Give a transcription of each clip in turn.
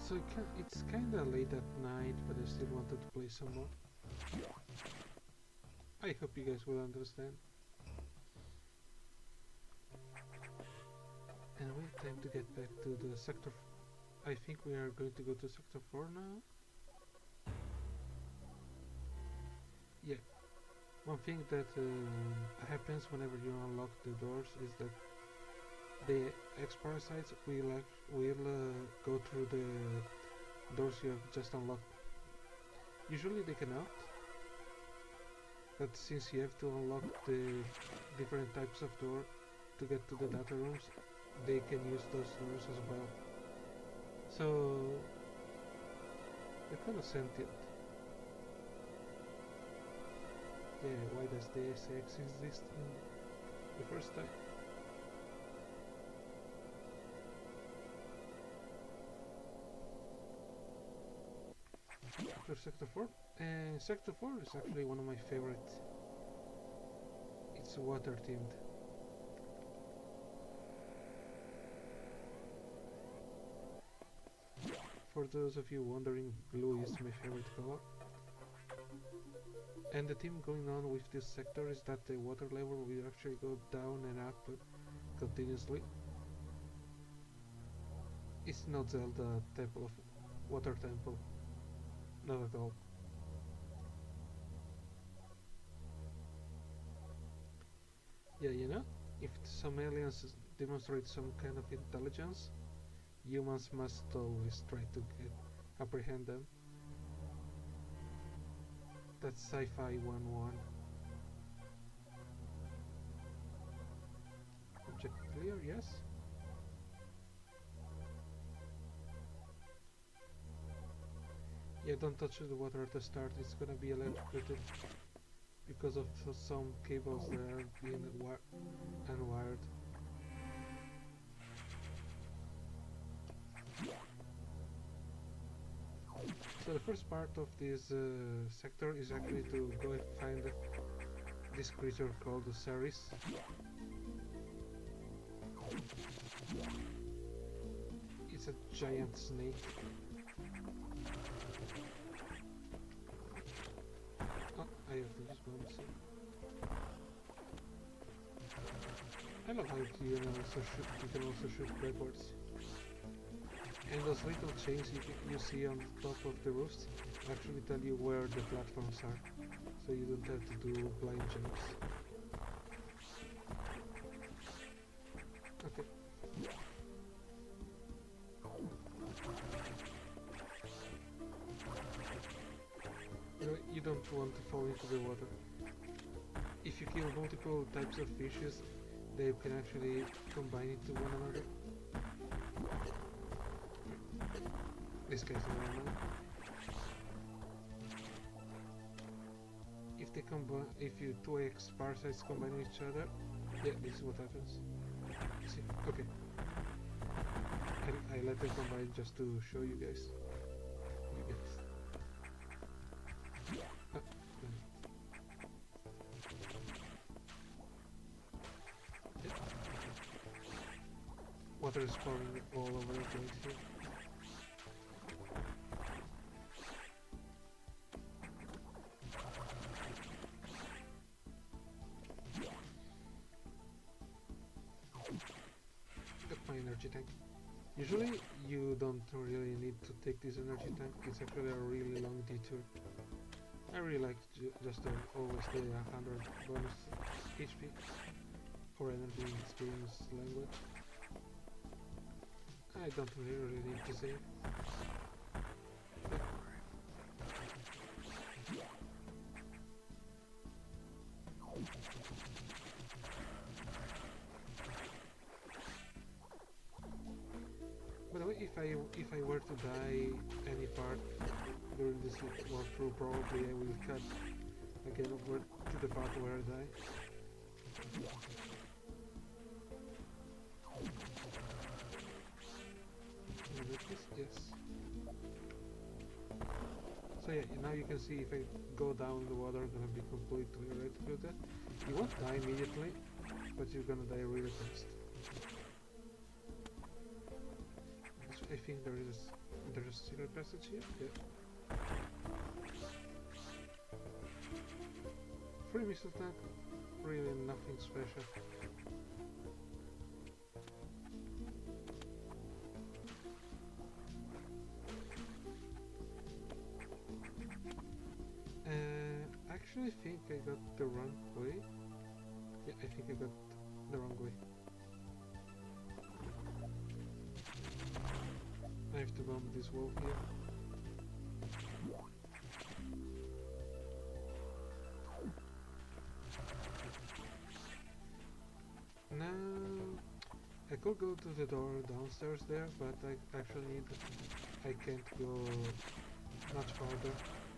So it's kinda late at night, but I still wanted to play some more. I hope you guys will understand. Anyway, time to get back to the sector. I think we are going to go to sector 4 now. Yeah. One thing that happens whenever you unlock the doors is that the X-Parasites will go through the doors you have just unlocked. Usually they cannot, but since you have to unlock the different types of door to get to the data rooms, they can use those doors as well. So they're kind of sentient. Yeah, why does the SX exist in the first time? For Sector 4? Sector 4 is actually one of my favorite. It's water themed. For those of you wondering, blue is my favorite color. And the theme going on with this sector is that the water level will actually go down and up continuously. It's not Zelda Temple of Water Temple. Not at all. Yeah, you know, if some aliens demonstrate some kind of intelligence, humans must always try to apprehend them. That's sci-fi 1-1. Object clear, yes. Yeah, don't touch the water at the start, it's gonna be electrocuted because of some cables that are being unwired. So the first part of this sector is actually to go and find this creature called the Ceres. It's a giant snake. Oh, I have to use bombs. I love how you can also shoot backwards. And those little chains you see on top of the roofs actually tell you where the platforms are, so you don't have to do blind jumps. Okay. You don't want to fall into the water. If you kill multiple types of fishes, they can actually combine into one another. This guy's normal. If you two X-Parasites combine with each other, yeah, this is what happens. See? Okay. I let them combine just to show you guys. Water is pouring all over the place here. Got my energy tank. Usually you don't really need to take this energy tank, it's actually a really long detour. I really like just to always stay 100 bonus HP for energy in this game's language. I don't really need to save. By the way, if I were to die any part during this walkthrough, probably I will cut again over to the part where I die. Yes. So yeah, now you can see if I go down the water, I'm gonna be completely electrocuted. You won't die immediately, but you're gonna die really fast. I think there's a secret passage here. Yeah. Free missile tank, really nothing special. Actually think I got the wrong way. Yeah, I think I got the wrong way. I have to bomb this wall here. Now I could go to the door downstairs there, but I can't go much farther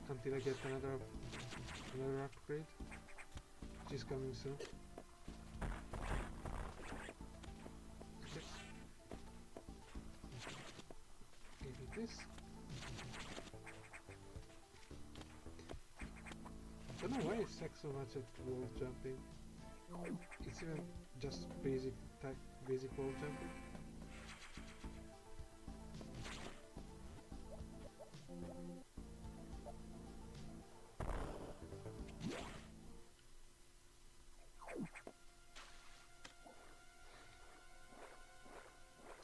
until I get another upgrade, which is coming soon. Okay. Maybe this. I don't know why I suck so much at wall jumping. It's even just basic wall jumping.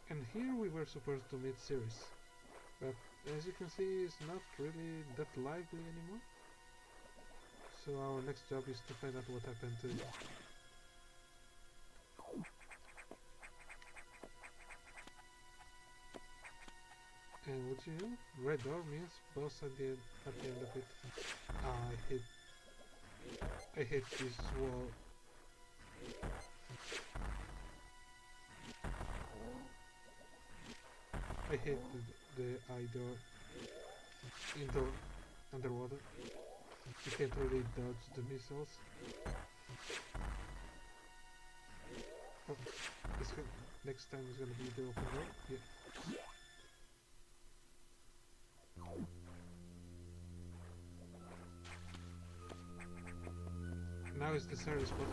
And here we were supposed to meet Ceres, but as you can see it's not really that lively anymore. So our next job is to find out what happened to it. And what you know? Red door means boss at the end of it. Ah, I hate this wall. I hate the eye door underwater. You can't really dodge the missiles. Oh, next time is gonna be the open door. Yeah. Now is the serious spot.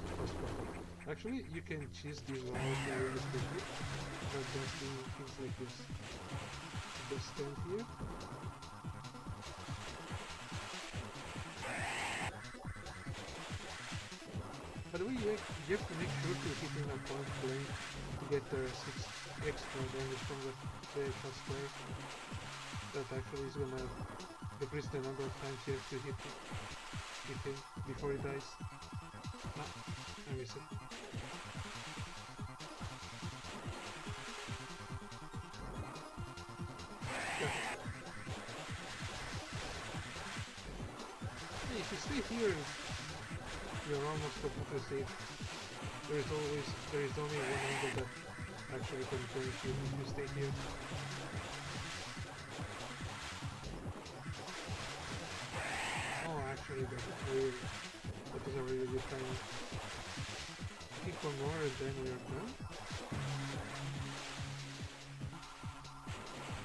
Actually, you can cheese these walls really quickly, but just doing things like this. Just stand here. By the way, you have to make sure to hit in a point blank to get 6 extra damage from the shot play. That actually is gonna decrease the number of times you have to hit him before he dies. Ah, I miss it. Hey, if you stay here, you're almost completely safe. There is only one angle that actually can finish you if you stay here. Oh, actually, that was a really good timing. I think one more and then we are done.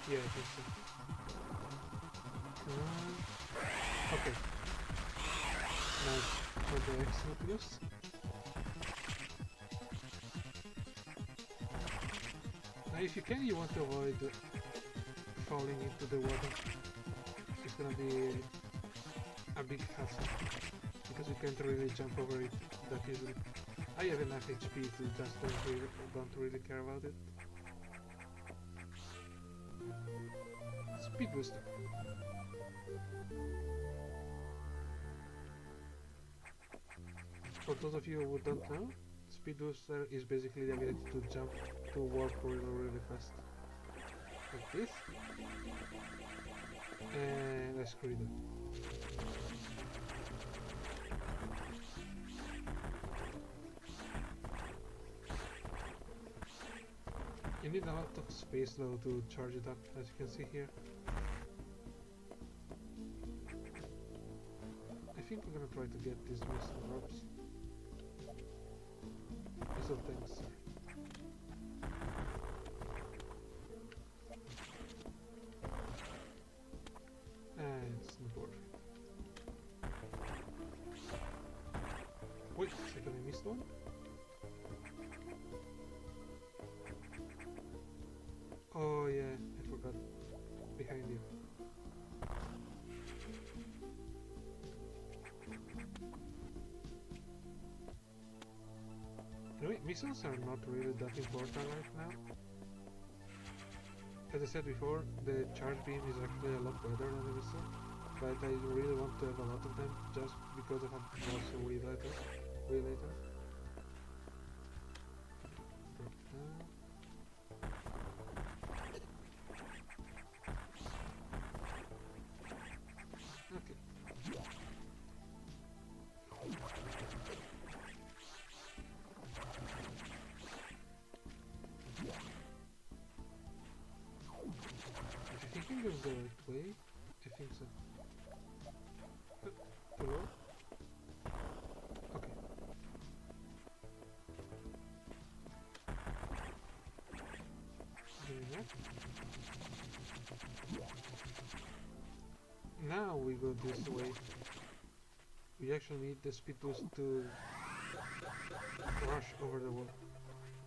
Yeah, I think so. Okay. Now for the Exodus. Now if you can, you want to avoid falling into the water. It's gonna be a big hassle because you can't really jump over it that easily. I have enough HP to just don't really care about it. Speed booster. For those of you who don't know, speed booster is basically the ability to jump to warp really fast. Like this. And I screwed it. You need a lot of space though to charge it up, as you can see here. I think we're gonna try to get these missile drops. Missile tanks. And it's not worth it. Wait a second, I missed one? Oh yeah, I forgot missiles are not really that important right now. As I said before, the charge beam is actually a lot better than the missile, but I really want to have a lot of them just because of also related. Okay. If you think there's the right way, I think so. Too low? Okay. Doing that. Now we go this way. We actually need the speed boost to rush over the wall.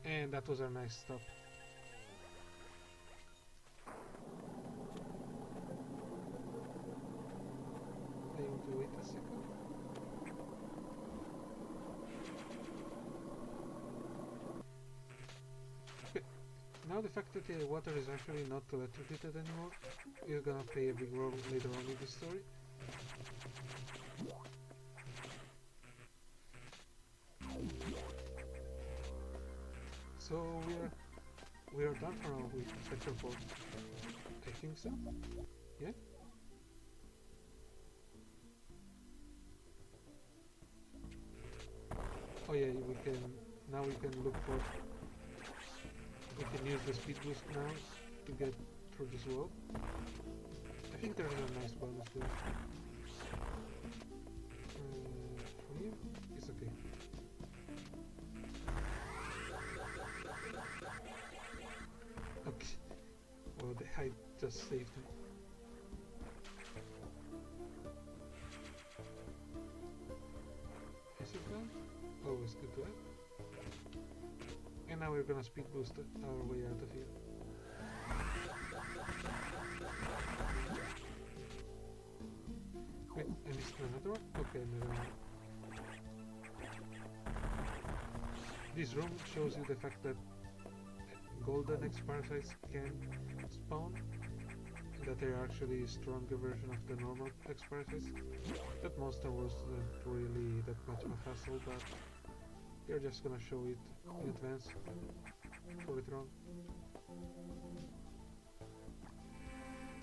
And that was a nice stop. I want to wait a second. Okay. Now the fact that the water is actually not electrocuted anymore is gonna play a big role later on in the story. So we are done for now with Sector 4. I think so. Yeah? Oh yeah, now we can look for, we can use the speed boost now to get through this wall. I think there's a nice bonus there. For you, it's okay. Okay. Well, the height just saved me. Is it done? Always good to have. And now we're gonna speed boost our way out of here. Wait, I missed another one? Okay, another one. This room shows you the fact that golden X-parasites can spawn, that they are actually a stronger version of the normal X-parasites. That monster wasn't really that much of a hassle, but they're just gonna show it in advance for later on.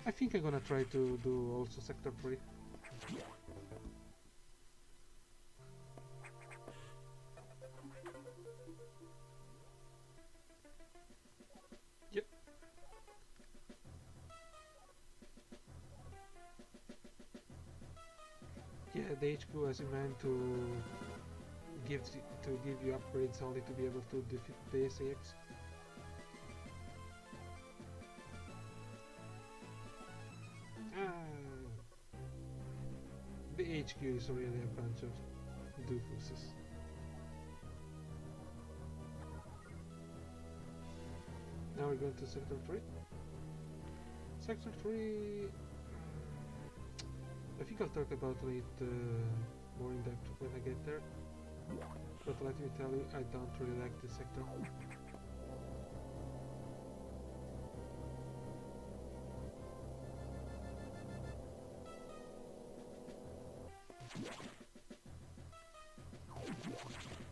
I think I'm gonna try to do also Sector 3. Yep. Yeah, the HQ is meant to give you upgrades only to be able to defeat the SAX. The HQ is really a bunch of doofuses. Now we're going to Sector 3. Sector 3... I think I'll talk about it more in depth when I get there. But let me tell you, I don't really like this sector.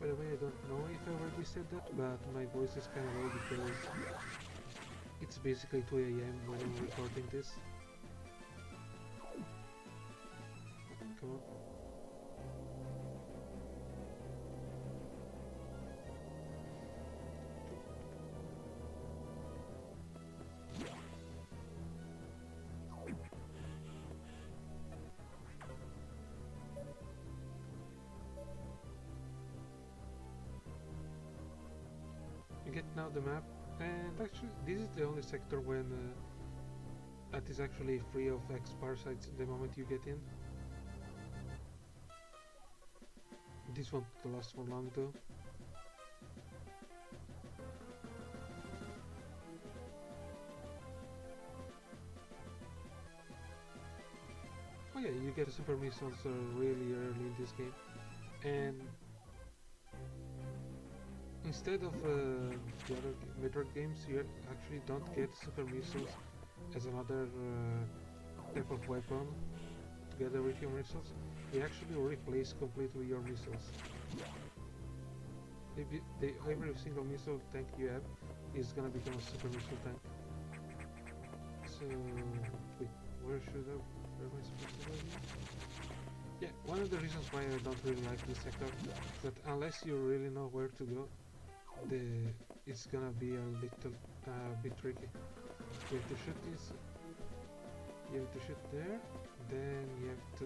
By the way, I don't know if I already said that, but my voice is kind of low because it's basically 2 AM when I'm recording this. Come on. You get now the map, and actually this is the only sector when that is actually free of X-parasites the moment you get in. This won't last for long though. Oh yeah, you get super missiles really early in this game, and instead of the other Metroid games, you actually don't get super missiles as another type of weapon together with your missiles. They actually replace completely your missiles. Every single missile tank you have is gonna become a super missile tank. So, wait, where am I supposed to go here? Yeah, one of the reasons why I don't really like this sector is that unless you really know where to go, it's gonna be a little bit tricky. You have to shoot this, you have to shoot there, then you have to...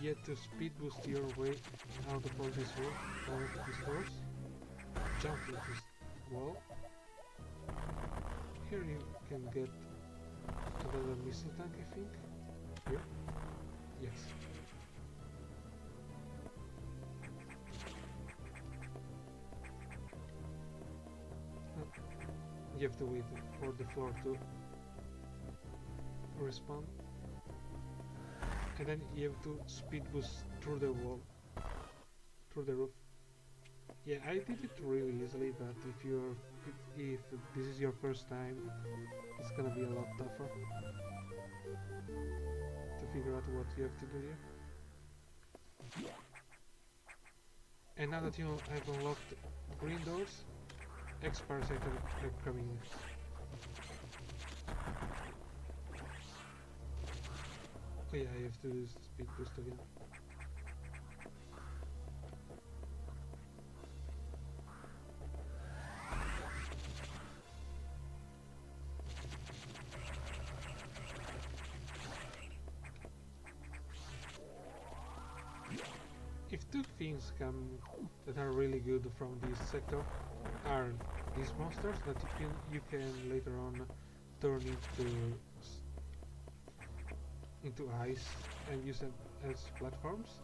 You have to speed boost your way out of all these doors, jump into this wall. Here you can get another missile tank, I think. Here? Yes. You have to wait for the floor to respawn. And then you have to speed boost through the wall, through the roof. Yeah, I did it really easily, but if this is your first time, it's gonna be a lot tougher to figure out what you have to do here. And now that you have unlocked green doors, X-Parasite are coming in. Oh yeah, I have to use speed boost again. If two things come that are really good from this sector are these monsters that you can later on turn into ice and use them as platforms,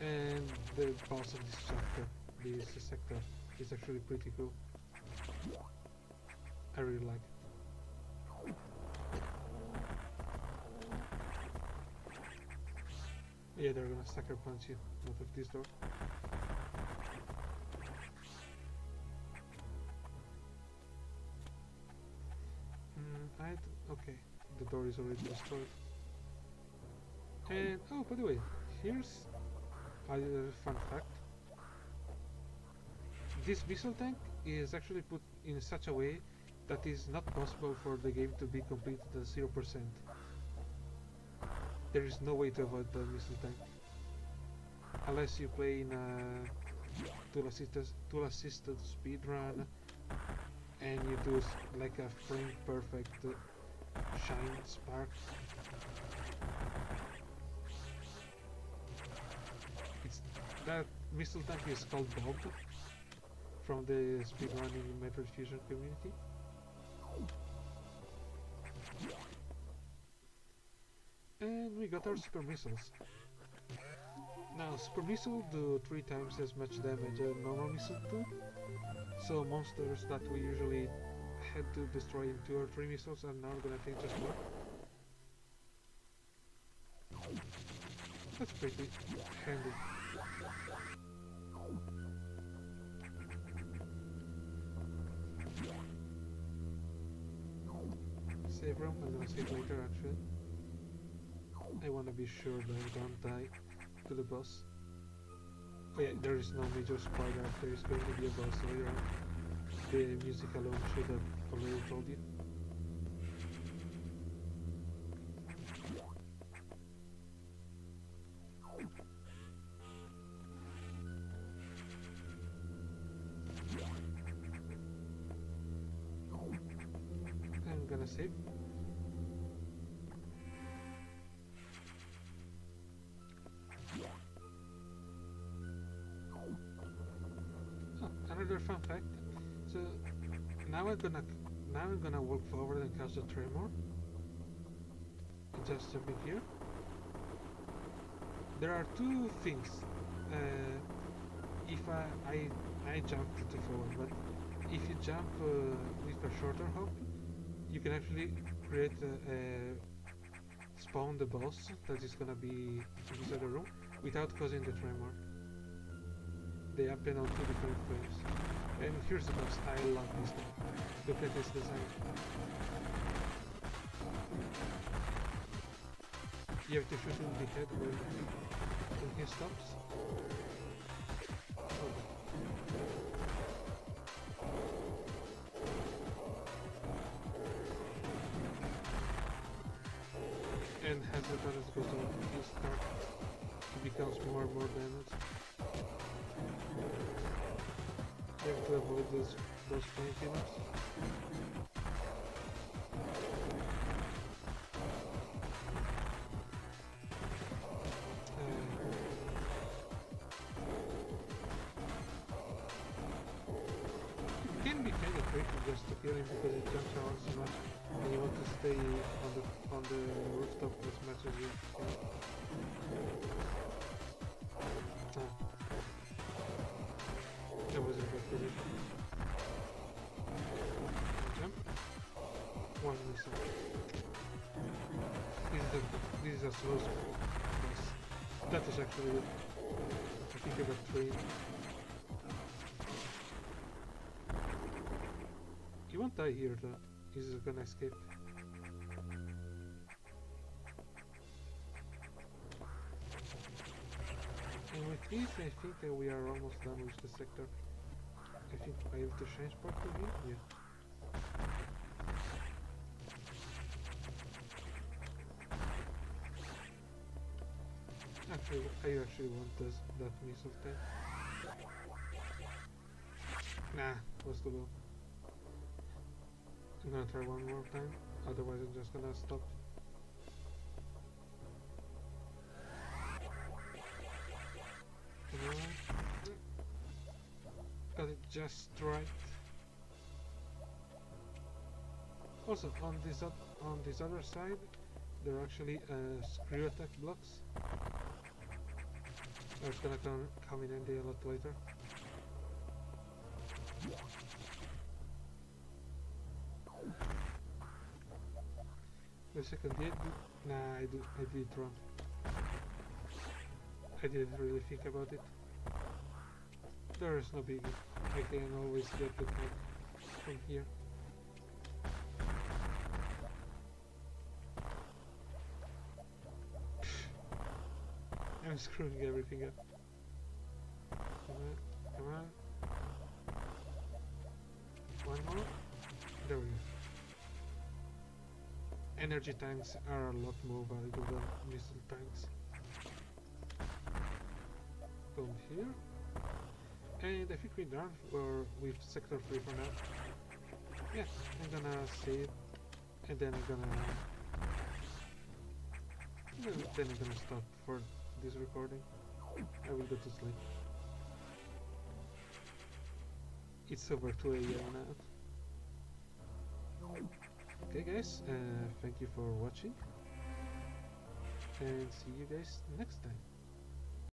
and the boss of this sector is actually pretty cool. I really like it. Yeah, they're gonna sucker punch you out of this door. Okay, the door is already destroyed. And oh, by the way, here's another fun fact. This missile tank is actually put in such a way that is not possible for the game to be completed at 0%. There is no way to avoid the missile tank unless you play in a tool-assisted speedrun and you do like a frame perfect shine spark. That missile tank is called Bob from the speedrunning Metroid Fusion community. And we got our super missiles. Now, super missile do 3 times as much damage as normal missile do. So monsters that we usually had to destroy in 2 or 3 missiles are now gonna take just 1. That's pretty handy. Save room, I'm gonna save later actually. I wanna be sure that I don't die to the boss. Oh yeah, there is no major spoiler, there is going to be a boss later on. The music alone should have already told you. I'm gonna save. Oh, another fun fact. So now I'm gonna walk forward and cast a tremor. Just jumping here. There are 2 things. If I jump too forward, but if you jump with a shorter hop, you can actually create spawn the boss that is gonna be inside the room, without causing the tremor. They happen on 2 different frames. And here's the best, I love this thing. Look at this design. You have to shoot him in the head when he stops. Okay. And as the balance goes on, he becomes more and more damaged. You have to avoid those painkillers. It can be kind of tricky just to kill him because it jumps around so much, and you want to stay on the rooftop as much as you can. That was a good position. Jump. One missile. This is a slow spot. Yes. That is actually good. I think I got 3. He won't die here though. He's gonna escape. And with this, I think that we are almost done with the sector. I think I have to change part of it. Yeah. Actually, I actually want that missile tank. Nah, was too low. I'm gonna try one more time, otherwise I'm just gonna stop. Come on. Got it just right. Also, on this other side, there are actually screw attack blocks. That's gonna come in handy a lot later. The second did. Nah, I did it wrong. I didn't really think about it. There is no biggie. I can always get the tank from here. I'm screwing everything up. Come on, come on. One more. There we go. Energy tanks are a lot more valuable than missile tanks. Come here. And I think we're done with sector 3 for now. Yeah, I'm gonna save, and then I'm gonna stop for this recording. I will go to sleep. It's over 2 AM now. Okay guys, thank you for watching, and see you guys next time.